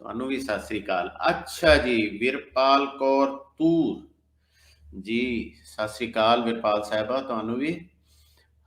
ਤੁਹਾਨੂੰ ਵੀ ਸਤਿ ਸ੍ਰੀ ਅਕਾਲ। ਅੱਛਾ ਜੀ, ਵਿਰਪਾਲ ਕੌਰ ਤੂਰ ਜੀ, ਸਤਿ ਸ੍ਰੀ ਅਕਾਲ ਵਿਰਪਾਲ ਸਾਹਿਬਾ, ਤੁਹਾਨੂੰ ਵੀ।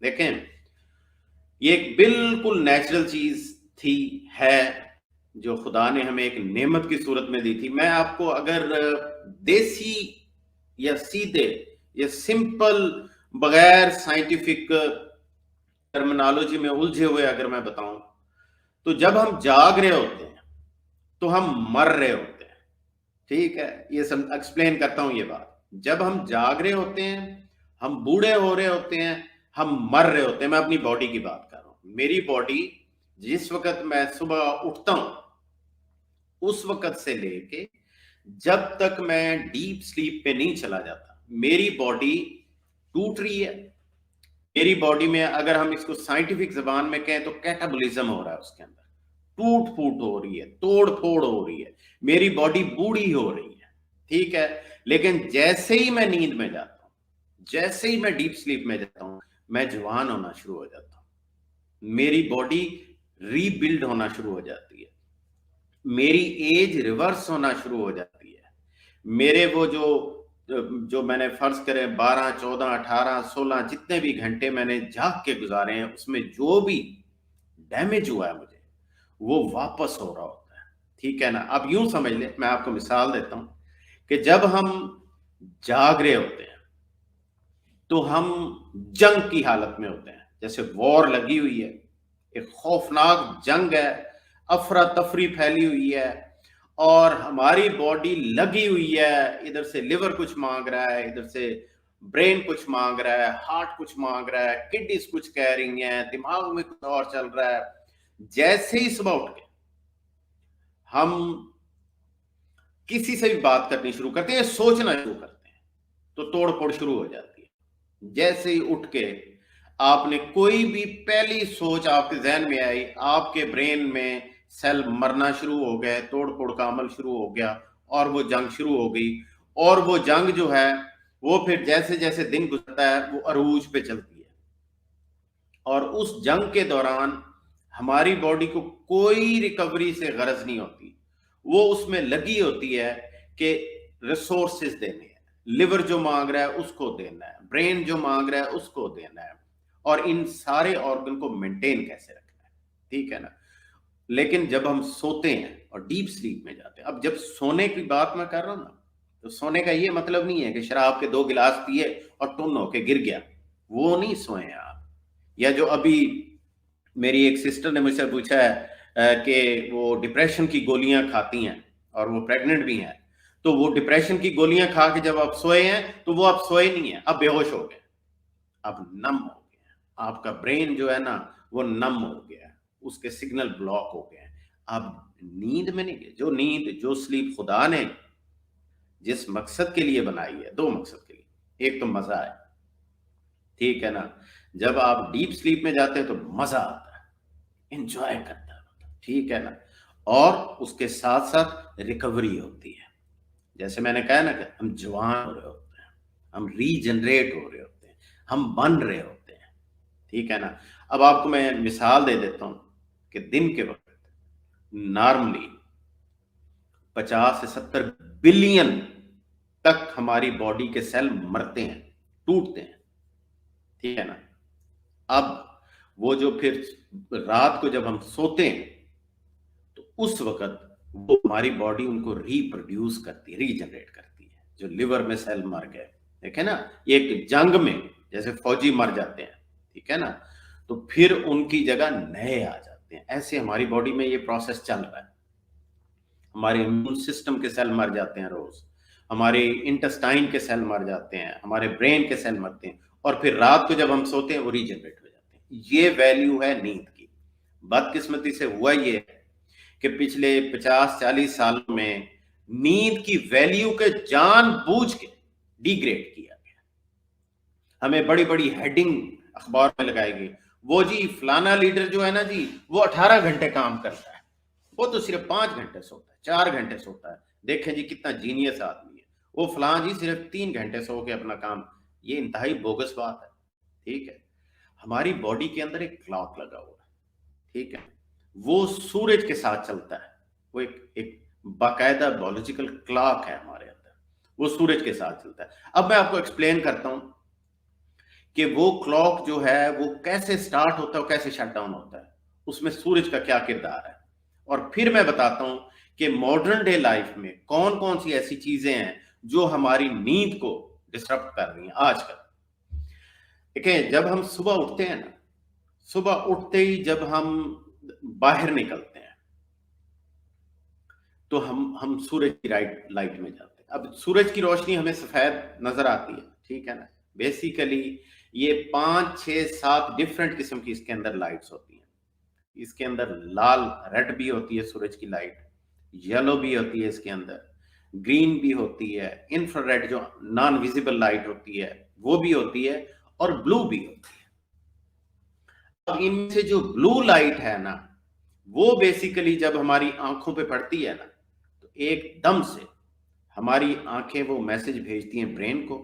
دیکھیں یہ ایک بالکل نیچرل چیز تھی، ہے، جو خدا نے ہمیں ایک نعمت کی صورت میں دی تھی. میں آپ کو اگر دیسی یا سیدھے یا سمپل بغیر سائنٹیفک ٹرمنالوجی میں الجھے ہوئے اگر میں بتاؤں تو جب ہم جاگ رہے ہوتے ہیں تو ہم مر رہے ہوتے ہیں. ٹھیک ہے، یہ سب ایکسپلین کرتا ہوں. یہ بات جب ہم جاگ رہے ہوتے ہیں، ہم بوڑھے ہو رہے ہوتے ہیں، ہم مر رہے ہوتے ہیں. میں اپنی باڈی کی بات کر رہا ہوں. میری باڈی جس وقت میں صبح اٹھتا ہوں اس وقت سے لے کے جب تک میں ڈیپ سلیپ پہ نہیں چلا جاتا میری باڈی ٹوٹ رہی ہے. میری باڈی میں اگر ہم اس کو سائنٹیفک زبان میں کہیں تو کیٹابولزم ہو رہا ہے، اس کے اندر ٹوٹ پھوٹ ہو رہی ہے، توڑ پھوڑ ہو رہی ہے، میری باڈی بوڑھی ہو رہی ہے. ٹھیک ہے، لیکن جیسے ہی میں نیند میں جاتا ہوں، جیسے ہی میں ڈیپ سلیپ میں جاتا ہوں، میں جوان ہونا شروع ہو جاتا ہوں. میری باڈی ری بلڈ ہونا شروع ہو جاتی ہے، میری ایج ریورس ہونا شروع ہو جاتی ہے. میرے وہ جو میں نے فرض کرے 12 14 18 16 جتنے بھی گھنٹے میں نے جاگ کے گزارے ہیں اس میں جو بھی ڈیمیج ہوا ہے مجھے وہ واپس ہو رہا ہوتا ہے. ٹھیک ہے نا. اب یوں سمجھ لیں، میں آپ کو مثال دیتا ہوں کہ جب ہم جاگ رہے ہوتے ہیں تو ہم جنگ کی حالت میں ہوتے ہیں. جیسے وار لگی ہوئی ہے، ایک خوفناک جنگ ہے، افراتفری پھیلی ہوئی ہے اور ہماری باڈی لگی ہوئی ہے. ادھر سے لیور کچھ مانگ رہا ہے، ادھر سے برین کچھ مانگ رہا ہے، ہارٹ کچھ مانگ رہا ہے، کڈنیز کچھ کہہ رہی ہیں، دماغ میں کچھ اور چل رہا ہے. جیسے ہی صبح اٹھ کے ہم کسی سے بھی بات کرنی شروع کرتے ہیں، سوچنا شروع کرتے ہیں تو توڑ پھوڑ شروع ہو جاتی ہے. جیسے ہی اٹھ کے آپ نے کوئی بھی پہلی سوچ آپ کے ذہن میں آئی، آپ کے برین میں سیل مرنا شروع ہو گئے، توڑ پھوڑ کا عمل شروع ہو گیا اور وہ جنگ شروع ہو گئی. اور وہ جنگ جو ہے وہ پھر جیسے جیسے دن گزرتا ہے وہ عروج پہ چلتی ہے. اور اس جنگ کے دوران ہماری باڈی کو کوئی ریکوری سے غرض نہیں ہوتی، وہ اس میں لگی ہوتی ہے کہ ریسورسز دینے ہیں. لیور جو مانگ رہا ہے اس کو دینا ہے، برین جو مانگ رہا ہے اس کو دینا ہے، اور ان سارے آرگن کو مینٹین کیسے رکھنا ہے. ٹھیک ہے نا. لیکن جب ہم سوتے ہیں اور ڈیپ سلیپ میں جاتے ہیں، اب جب سونے کی بات میں کر رہا ہوں نا تو سونے کا یہ مطلب نہیں ہے کہ شراب کے 2 گلاس پیے اور ٹن ہو کے گر گیا، وہ نہیں سوئے آپ. یا جو ابھی میری ایک سسٹر نے مجھ سے پوچھا ہے کہ وہ ڈپریشن کی گولیاں کھاتی ہیں اور وہ پریگننٹ بھی ہیں، تو وہ ڈپریشن کی گولیاں کھا کے جب آپ سوئے ہیں تو وہ آپ سوئے نہیں ہیں، اب بے ہوش ہو گئے، اب نم ہو گئے. آپ کا برین جو ہے نا وہ نم ہو گیا، اس کے سگنل بلاک ہو گئے. اب نیند میں نہیں گئے. جو نیند جو سلیپ خدا نے جس مقصد کے لیے بنائی ہے، 2 مقصد کے لیے. ایک تو مزہ ہے، ٹھیک ہے نا. جب آپ ڈیپ سلیپ میں جاتے ہیں تو مزہ آتا ہے، انجوائے کرتا ہے، ٹھیک ہے نا. اور اس کے ساتھ ساتھ ریکوری ہوتی ہے. جیسے میں نے کہا نا کہ ہم جوان ہو رہے ہوتے ہیں، ہم ری جنریٹ ہو رہے ہوتے ہیں، ہم بن رہے ہوتے ہیں. ٹھیک ہے نا. اب آپ کو میں مثال دے دیتا ہوں کہ دن کے وقت نارملی 50 سے 70 بلین تک ہماری باڈی کے سیل مرتے ہیں، ٹوٹتے ہیں. ٹھیک ہے نا. اب وہ جو پھر رات کو جب ہم سوتے ہیں تو اس وقت وہ ہماری باڈی ان کو ری پروڈیوس کرتی ہے، ری جنریٹ کرتی ہے. جو لیور میں سیل مر گئے، دیکھیں نا، ایک جنگ میں جیسے فوجی مر جاتے ہیں، ٹھیک ہے نا، تو پھر ان کی جگہ نئے آ جاتے ہیں. ایسے ہماری باڈی میں یہ پروسیس چل رہا ہے. ہمارے امیون سسٹم کے سیل مر جاتے ہیں روز، ہمارے انٹسٹائن کے سیل مر جاتے ہیں، ہمارے برین کے سیل مرتے ہیں، اور پھر رات کو جب ہم سوتے ہیں وہ ری جنریٹ ہو جاتے ہیں. یہ ویلیو ہے نیند کی. بدقسمتی سے ہوا یہ ہے کہ پچھلے 50-40 سالوں میں نیند کی ویلیو کے جان بوجھ کے ڈی گریڈ کیا گیا. ہمیں بڑی بڑی ہیڈنگ اخبار میں لگائی گئی، وہ جی فلانا لیڈر جو ہے نا جی وہ 18 گھنٹے کام کرتا ہے، وہ تو صرف 5 گھنٹے سوتا ہے، 4 گھنٹے سوتا ہے. دیکھیں جی کتنا جینیس آدمی ہے، وہ فلاں جی صرف 3 گھنٹے سو کے اپنا کام. یہ انتہائی بوگس بات ہے. ٹھیک ہے. ہماری باڈی کے اندر ایک کلاک لگا ہوا ہے، ٹھیک ہے، وہ سورج کے ساتھ چلتا ہے. وہ ایک باقاعدہ بایولوجیکل کلاک ہے ہمارے اندر، وہ سورج کے ساتھ چلتا ہے. اب میں آپ کو ایکسپلین کرتا ہوں کہ وہ کلاک جو ہے وہ کیسے سٹارٹ ہوتا ہے اور کیسے شٹ ڈاؤن ہوتا ہے، اس میں سورج کا کیا کردار ہے، اور پھر میں بتاتا ہوں کہ ماڈرن ڈے لائف میں کون کون سی ایسی چیزیں ہیں جو ہماری نیند کو ڈسٹرب کر رہی ہیں آج کل۔ دیکھیں، جب ہم صبح اٹھتے ہیں نا، صبح اٹھتے ہی جب ہم باہر نکلتے ہیں تو ہم سورج کی لائٹ میں جاتے ہیں۔ اب سورج کی روشنی ہمیں سفید نظر آتی ہے، ٹھیک ہے نا، بیسیکلی یہ 5 6 7 ڈفرینٹ قسم کی اس کے اندر لائٹس ہوتی ہیں۔ اس کے اندر لال ریڈ بھی ہوتی ہے سورج کی لائٹ، یلو بھی ہوتی ہے اس کے اندر، گرین بھی ہوتی ہے، انفراریڈ جو نان ویزیبل لائٹ ہوتی ہے وہ بھی ہوتی ہے، اور بلو بھی ہوتی ہے۔ اب ان میں سے جو بلو لائٹ ہے نا، وہ بیسیکلی جب ہماری آنکھوں پہ پڑتی ہے نا تو ایک دم سے ہماری آنکھیں وہ میسج بھیجتی ہیں برین کو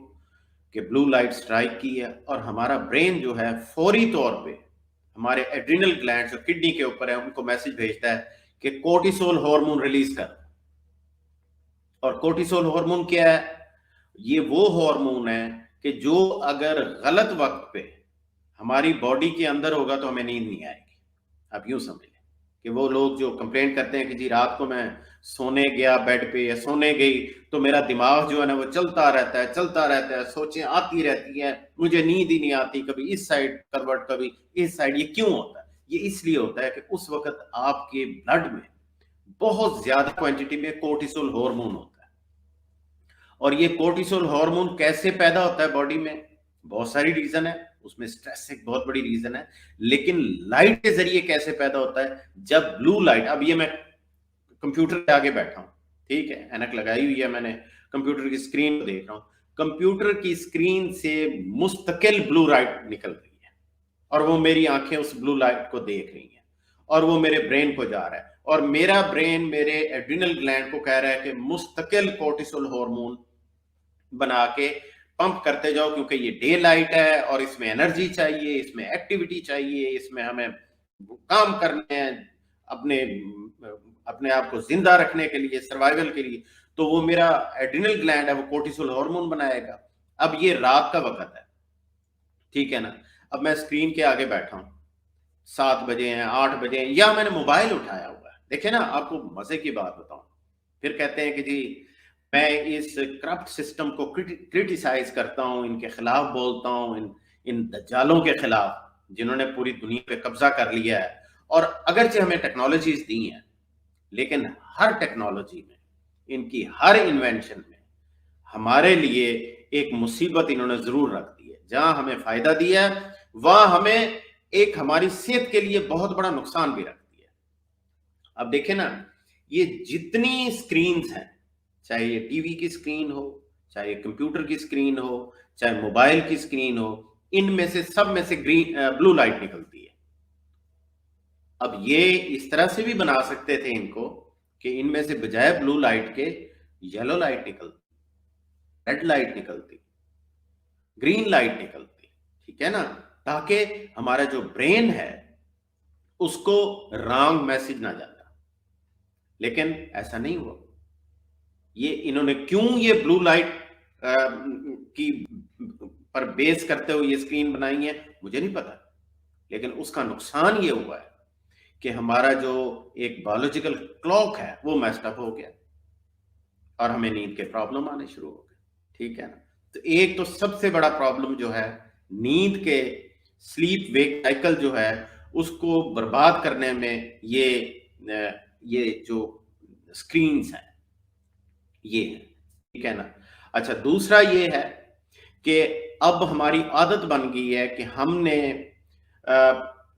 کہ بلو لائٹ سٹرائک کی ہے، اور ہمارا برین جو ہے فوری طور پہ ہمارے ایڈرینل گلینڈز جو کڈنی کے اوپر ہے ان کو میسج بھیجتا ہے کہ کورٹیسول ہارمون ریلیز کر۔ اور کورٹیسول ہارمون کیا ہے؟ یہ وہ ہارمون ہے کہ جو اگر غلط وقت پہ ہماری باڈی کے اندر ہوگا تو ہمیں نیند نہیں آئے گی۔ آپ یوں سمجھ لیں کہ وہ لوگ جو کمپلین کرتے ہیں کہ جی رات کو میں سونے گیا بیڈ پہ یا سونے گئی تو میرا دماغ جو ہے نا وہ چلتا رہتا ہے، سوچیں آتی رہتی ہیں، مجھے نیند ہی نہیں آتی، کبھی اس سائڈ کروٹ کبھی اس سائڈ۔ یہ کیوں ہوتا ہے؟ یہ اس لیے ہوتا ہے کہ اس وقت آپ کے بلڈ میں بہت زیادہ کوانٹٹی میں کورٹیسول ہارمون ہوتا ہے۔ اور یہ کورٹیسول ہارمون کیسے پیدا ہوتا ہے باڈی میں؟ بہت ساری ریزن ہے، اس میں سٹریس ایک بہت بڑی ریزن ہے، لیکن لائٹ کے ذریعے کیسے پیدا ہوتا ہے؟ جب بلو لائٹ، اب یہ میں کمپیوٹر کے آگے بیٹھا ہوں، ٹھیک ہے، اینک لگائی ہوئی ہے، میں نے کمپیوٹر کی اسکرین کو دیکھ رہا ہوں، کمپیوٹر کی اسکرین سے مستقل بلو لائٹ نکل رہی ہے، اور وہ میری آنکھیں اس بلو لائٹ کو دیکھ رہی ہیں، اور وہ میرے برین کو جا رہا ہے، اور میرا برین میرے ایڈرینل گلینڈ کو کہہ رہا ہے کہ مستقل کورٹیسول ہارمون بنا کے پمپ کرتے جاؤ، کیونکہ یہ ڈے لائٹ ہے اور اس میں انرجی چاہیے، اس میں ایکٹیویٹی چاہیے، اس میں ہمیں کام کرنے ہیں اپنے آپ کو زندہ رکھنے کے لیے، سروائیول کے لیے، تو وہ میرا ایڈرینل گلینڈ ہے وہ کورٹیسول ہارمون بنائے گا۔ اب یہ رات کا وقت ہے، ٹھیک ہے نا، اب میں اسکرین کے آگے بیٹھا ہوں، 7 بجے ہیں، 8 بجے ہیں، یا میں نے موبائل اٹھایا ہوا ہے۔ دیکھیں نا، آپ کو مزے کی بات بتاؤں، پھر کہتے ہیں کہ جی میں اس کرپٹ سسٹم کو کرٹیسائز کرتا ہوں، ان کے خلاف بولتا ہوں، ان دجالوں کے خلاف جنہوں نے پوری دنیا پہ قبضہ کر لیا ہے۔ اور اگرچہ ہمیں ٹیکنالوجیز دی ہیں، لیکن ہر ٹیکنالوجی میں، ان کی ہر انوینشن میں ہمارے لیے ایک مصیبت انہوں نے ضرور رکھ دی ہے۔ جہاں ہمیں فائدہ دیا ہے وہاں ہمیں ایک ہماری صحت کے لیے بہت بڑا نقصان بھی رکھتی ہے۔ اب دیکھیں نا، یہ جتنی سکرینز ہیں، چاہے یہ ٹی وی کی سکرین ہو، چاہے کمپیوٹر کی سکرین ہو، چاہے موبائل کی سکرین ہو، ان میں سے سب میں سے بلو لائٹ نکلتی ہے۔ اب یہ اس طرح سے بھی بنا سکتے تھے ان کو کہ ان میں سے بجائے بلو لائٹ کے یلو لائٹ نکلتی، ریڈ لائٹ نکلتی، گرین لائٹ نکلتی، ٹھیک ہے نا، تاکہ ہمارا جو برین ہے اس کو رانگ میسج نہ جاتا۔ لیکن ایسا نہیں ہوا۔ یہ انہوں نے کیوں یہ بلو لائٹ کی پر بیس کرتے ہوئے یہ اسکرین بنائی ہے مجھے نہیں پتا، لیکن اس کا نقصان یہ ہوا ہے کہ ہمارا جو ایک بایولوجیکل کلاک ہے وہ میسڈ اپ ہو گیا، اور ہمیں نیند کے پرابلم آنے شروع ہو گئے، ٹھیک ہے نا۔ تو ایک تو سب سے بڑا پرابلم جو ہے نیند کے سلیپ ویک سائیکل جو ہے اس کو برباد کرنے میں یہ جو سکرینز ہیں یہ ہے، ٹھیک ہے نا۔ اچھا، دوسرا یہ ہے کہ اب ہماری عادت بن گئی ہے کہ ہم نے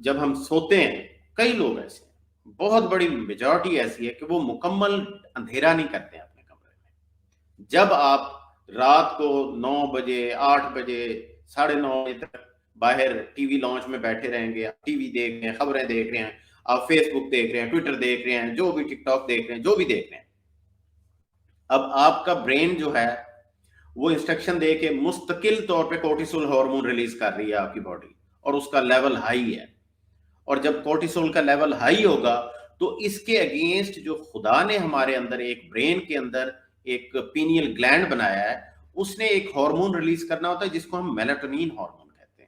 جب ہم سوتے ہیں، کئی لوگ ایسے ہیں، بہت بڑی میجورٹی ایسی ہے کہ وہ مکمل اندھیرا نہیں کرتے ہیں اپنے کمرے میں۔ جب آپ رات کو 9 بجے 8 بجے 9:30 بجے تک باہر ٹی وی لانچ میں بیٹھے رہیں گے، ٹی وی دیکھ رہے ہیں، خبریں دیکھ رہے ہیں، آپ فیس بک دیکھ رہے ہیں، ٹویٹر دیکھ رہے ہیں، جو بھی ٹک ٹاک دیکھ رہے ہیں، جو بھی دیکھ رہے ہیں، اب آپ کا برین جو ہے وہ انسٹرکشن دے کے مستقل طور پہ کورٹیسول ہارمون ریلیز کر رہی ہے آپ کی باڈی، اور اس کا لیول ہائی ہے۔ اور جب کورٹیسول کا لیول ہائی ہوگا تو اس کے اگینسٹ جو خدا نے ہمارے اندر ایک برین کے اندر ایک پینیل گلینڈ بنایا ہے، اس نے ایک ہارمون ریلیز کرنا ہوتا ہے جس کو ہم میلاٹونین ہارمون کہتے ہیں۔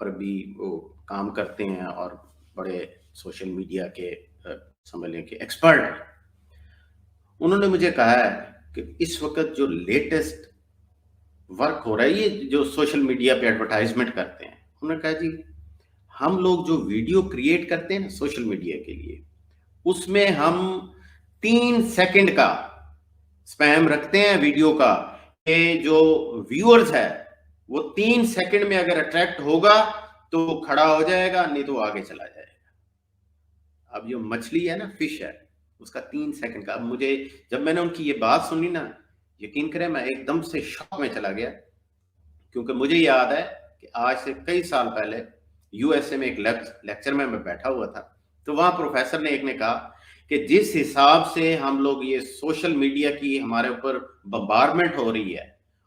پر بھی وہ کام کرتے ہیں اور بڑے سوشل میڈیا کے سمجھ لیں کہ ایکسپرٹ ہیں. انہوں نے مجھے کہا ہے کہ اس وقت جو لیٹسٹ ورک ہو رہا ہے یہ جو سوشل میڈیا پہ ایڈورٹائزمنٹ کرتے ہیں، انہوں نے کہا جی ہم لوگ جو ویڈیو کریٹ کرتے ہیں نا سوشل میڈیا کے لیے، اس میں ہم 3 سیکنڈ کا سپیم رکھتے ہیں ویڈیو کا، کہ جو ویورز ہے وہ 3 سیکنڈ میں اگر اٹریکٹ ہوگا تو کھڑا ہو جائے گا، نہیں تو آگے چلا جائے گا. اب جو مچھلی ہے نا، فش ہے، اس کا 3 سیکنڈ کا. اب مجھے جب میں نے ان کی یہ بات سنی نا، یقین کریں میں ایک دم سے شاک میں چلا گیا، کیونکہ مجھے یاد ہے کہ آج سے کئی سال پہلے یو ایس اے میں ایک لیکچر میں بیٹھا ہوا تھا، تو وہاں پروفیسر نے ایک نے کہا کہ جس حساب سے ہم لوگ یہ سوشل میڈیا کی ہمارے اوپر بمبارمنٹ ہو رہی ہے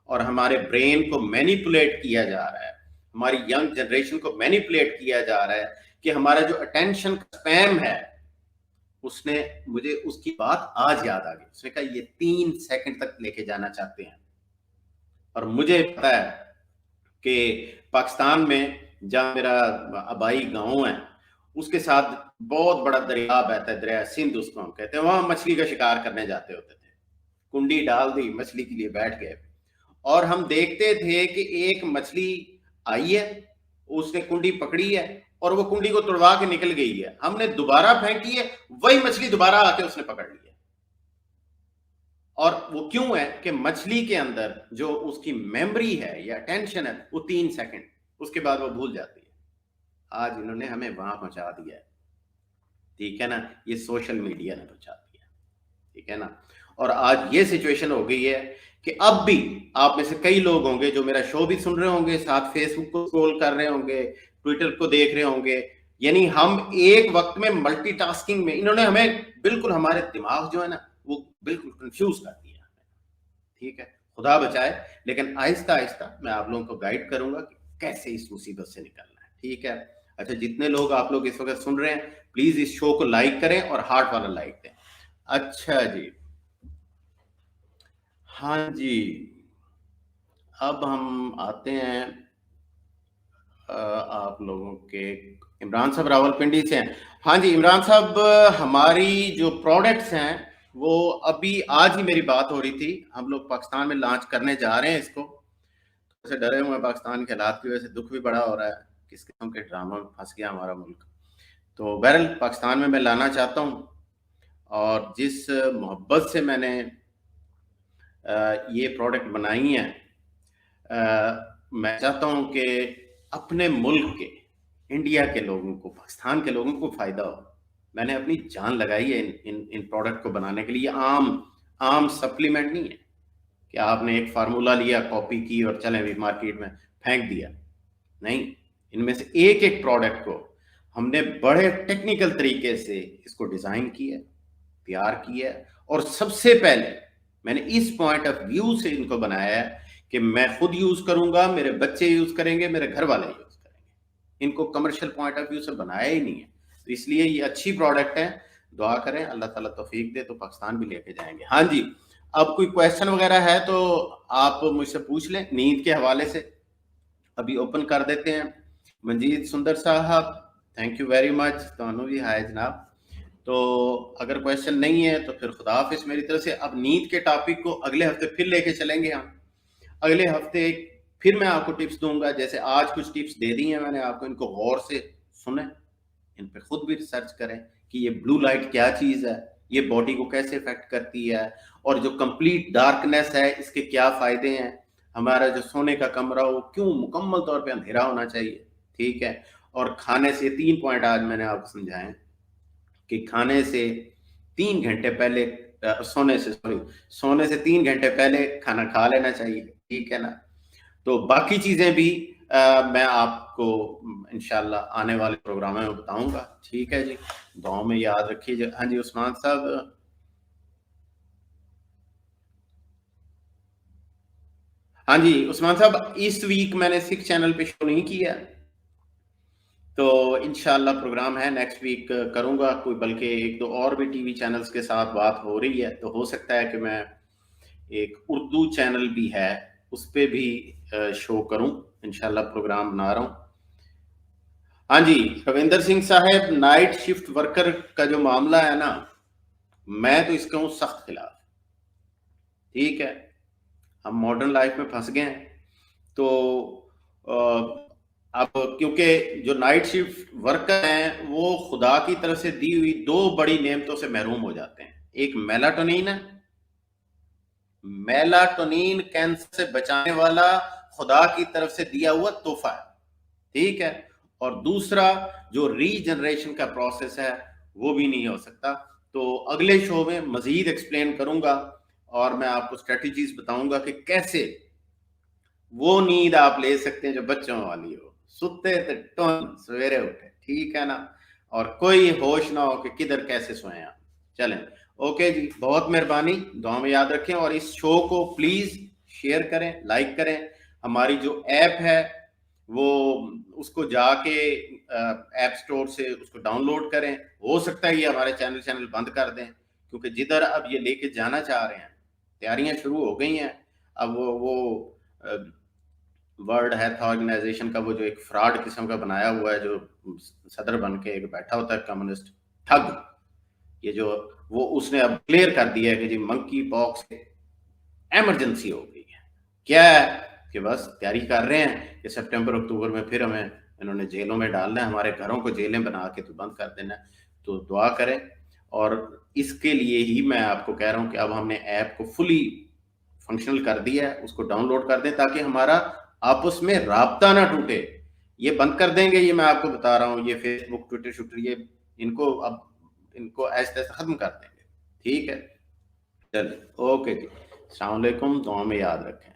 اور ہمارے برین کو مینیپولیٹ کیا جا رہا ہے، ہماری ینگ جنریشن کو مینیپولیٹ کیا جا رہا ہے، کہ ہمارا جو اٹینشن سپیم ہے، اس نے مجھے اس کی بات آج یاد آ گئی. اس نے کہا یہ 3 سیکنڈ تک لے کے جانا چاہتے ہیں. اور مجھے پتا ہے کہ پاکستان میں جہاں میرا آبائی گاؤں ہے، اس کے ساتھ بہت بڑا دریا بہتا ہے، دریا سندھ اس کو ہم کہتے ہیں. وہاں مچھلی کا شکار کرنے جاتے ہوتے تھے، کنڈی ڈال دی، مچھلی کے لیے بیٹھ گئے، اور ہم دیکھتے تھے کہ ایک مچھلی آئی ہے، اس نے کنڈی پکڑی ہے اور وہ کنڈی کو توڑوا کے نکل گئی ہے. ہم نے دوبارہ پھینکی ہے، وہی مچھلی دوبارہ آ کے اس نے پکڑ لی ہے. اور وہ کیوں ہے کہ مچھلی کے اندر جو اس کی میموری ہے یا اٹینشن ہے وہ 3 سیکنڈ، اس کے بعد وہ بھول جاتی ہے. آج انہوں نے ہمیں وہاں پہنچا دیا ہے، ٹھیک ہے نا، یہ سوشل میڈیا نے پہنچا دیا، ٹھیک ہے نا. اور آج یہ سچویشن ہو گئی ہے کہ اب بھی آپ میں سے کئی لوگ ہوں گے جو میرا شو بھی سن رہے ہوں گے، ساتھ فیس بک کو اسکرول کر رہے ہوں گے، ٹویٹر کو دیکھ رہے ہوں گے. یعنی ہم ایک وقت میں ملٹی ٹاسکنگ میں، انہوں نے ہمیں بالکل ہمارے دماغ جو ہے نا وہ بالکل کنفیوز کر دیا، ٹھیک ہے. خدا بچائے، لیکن آہستہ آہستہ میں آپ لوگوں کو گائیڈ کروں گا کہ کیسے اس مصیبت سے نکلنا ہے، ٹھیک ہے. اچھا، جتنے لوگ آپ لوگ اس وقت سن رہے ہیں پلیز اس شو کو لائک کریں اور ہارٹ والا لائک دیں. اچھا جی، ہاں جی، اب ہم آتے ہیں آپ لوگوں کے. عمران صاحب راول پنڈی سے ہیں. ہاں جی عمران صاحب، ہماری جو پروڈکٹس ہیں وہ ابھی آج ہی میری بات ہو رہی تھی، ہم لوگ پاکستان میں لانچ کرنے جا رہے ہیں اس کو. سے ڈرے ہوئے ہیں پاکستان کے حالات کی وجہ سے، دکھ بھی بڑا ہو رہا ہے، کس قسم کے ڈرامہ میں پھنس گیا ہمارا ملک. تو بہرحال پاکستان میں لانا چاہتا ہوں، اور جس محبت سے میں نے یہ پروڈکٹ بنائی ہیں، میں چاہتا ہوں کہ اپنے ملک کے، انڈیا کے لوگوں کو، پاکستان کے لوگوں کو فائدہ ہو. میں نے اپنی جان لگائی ہے ان پروڈکٹ کو بنانے کے لیے. عام سپلیمنٹ نہیں ہے کہ آپ نے ایک فارمولا لیا، کاپی کی اور چلیں بھی مارکیٹ میں پھینک دیا. نہیں، ان میں سے ایک ایک پروڈکٹ کو ہم نے بڑے ٹیکنیکل طریقے سے اس کو ڈیزائن کیا، تیار کیا، اور سب سے پہلے میں نے اس پوائنٹ آف ویو سے ان کو بنایا ہے کہ میں خود یوز کروں گا، میرے بچے یوز کریں گے، میرے گھر والے یوز کریں گے. ان کو کمرشل پوائنٹ آف ویو سے بنایا ہی نہیں ہے. تو اس لیے یہ اچھی پروڈکٹ ہے. دعا کریں اللہ تعالیٰ توفیق دے تو پاکستان بھی لے کے جائیں گے. ہاں جی، اب کوئی کویسچن وغیرہ ہے تو آپ مجھ سے پوچھ لیں. نیند کے حوالے سے ابھی اوپن کر دیتے ہیں. منجیت سندر صاحب، تھینک یو ویری مچ. تانوں بھی ہائے جناب. تو اگر کویسچن نہیں ہے تو پھر خدا حافظ میری طرف سے. اب نیند کے ٹاپک کو اگلے ہفتے پھر لے کے چلیں گے ہم. اگلے ہفتے پھر میں آپ کو ٹپس دوں گا، جیسے آج کچھ ٹپس دے دی ہیں میں نے آپ کو، ان کو غور سے سنیں، ان پہ خود بھی ریسرچ کریں کہ یہ بلو لائٹ کیا چیز ہے، یہ باڈی کو کیسے افیکٹ کرتی ہے، اور جو کمپلیٹ ڈارکنیس ہے اس کے کیا فائدے ہیں. ہمارا جو سونے کا کمرہ ہو کیوں مکمل طور پہ اندھیرا ہونا چاہیے، ٹھیک ہے. اور کھانے سے 3 پوائنٹ آج میں نے آپ کو سمجھائیں کہ کھانے سے 3 گھنٹے پہلے، سونے سے 3 گھنٹے پہلے کھانا کھا لینا چاہیے، ٹھیک ہے نا. تو باقی چیزیں بھی میں آپ کو انشاءاللہ آنے والے پروگراموں میں بتاؤں گا، ٹھیک ہے جی. دعاؤں میں یاد رکھیے. ہاں جی عثمان صاحب. ہاں جی عثمان صاحب، اس ویک میں نے سکھ چینل پہ شو نہیں کیا، تو انشاءاللہ پروگرام ہے نیکسٹ ویک کروں گا کوئی، بلکہ 1-2 اور بھی ٹی وی چینلز کے ساتھ بات ہو رہی ہے، تو ہو سکتا ہے کہ میں ایک اردو چینل بھی ہے اس پہ بھی شو کروں. انشاءاللہ پروگرام بنا رہا ہوں. ہاں جی رویندر سنگھ صاحب، نائٹ شفٹ ورکر کا جو معاملہ ہے نا، میں تو اس کا ہوں سخت خلاف. ٹھیک ہے، ہم ماڈرن لائف میں پھنس گئے ہیں. تو اب کیونکہ جو نائٹ شفٹ ورکر ہیں وہ خدا کی طرف سے دی ہوئی دو بڑی نعمتوں سے محروم ہو جاتے ہیں. ایک میلاٹونین ہے، میلاٹونین کینسر سے بچانے والا خدا کی طرف سے دیا ہوا تحفہ ہے. ٹھیک ہے، اور دوسرا جو ری جنریشن کا پروسیس ہے وہ بھی نہیں ہو سکتا. تو اگلے شو میں مزید ایکسپلین کروں گا اور میں آپ کو اسٹریٹجیز بتاؤں گا کہ کیسے وہ نیند آپ لے سکتے ہیں جو بچوں والی ہو، ستے تھے ٹون سویرے اٹھے. ٹھیک ہے نا، اور کوئی ہوش نہ ہو کہ کدھر کیسے سوئیں آپ. چلیں اوکے جی، بہت مہربانی، دعا میں یاد رکھیں اور اس شو کو پلیز شیئر کریں، لائک کریں. ہماری جو ایپ ہے وہ اس کو جا کے ایپ سٹور سے اس کو ڈاؤن لوڈ کریں. ہو سکتا ہے یہ ہمارے چینل بند کر دیں، کیونکہ جدھر اب یہ لے کے جانا چاہ رہے ہیں تیاریاں شروع ہو گئی ہیں. اب وہ ورلڈ ہیلتھ آرگنائزیشن کا وہ جو ایک فراڈ قسم کا بنایا ہوا ہے، جو صدر بن کے ایک بیٹھا ہوتا ہے کمیونسٹ ٹھگ، یہ جو وہ اس نے اب کلیئر کر دیا ہے کہ جی منکی پاکس ایمرجنسی ہو گئی ہے. کیا ہے کہ بس تیاری کر رہے ہیں کہ سپٹمبر اکتوبر میں پھر ہمیں انہوں نے جیلوں میں ڈالنا ہے، ہمارے گھروں کو جیلیں بنا کے تو بند کر دینا ہے. تو دعا کریں، اور اس کے لیے ہی میں آپ کو کہہ رہا ہوں کہ اب ہم نے ایپ کو فلی فنکشنل کر دیا ہے، اس کو ڈاؤن لوڈ کر دیں تاکہ ہمارا آپس میں رابطہ نہ ٹوٹے. یہ بند کر دیں گے، یہ میں آپ کو بتا رہا ہوں، یہ فیس بک ٹویٹر شوٹر یہ ان کو ایسے ایسے ختم کر دیں گے. ٹھیک ہے، چلیں اوکے جی، السلام علیکم، دعا میں یاد رکھیں.